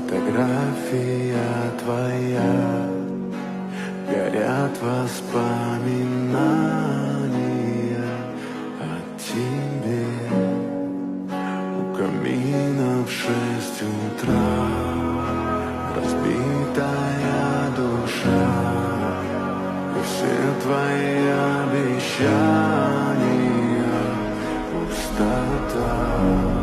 Фотография твоя, горят воспоминания о тебе. У камина в 6 утра разбитая душа, и все твои обещания пустота.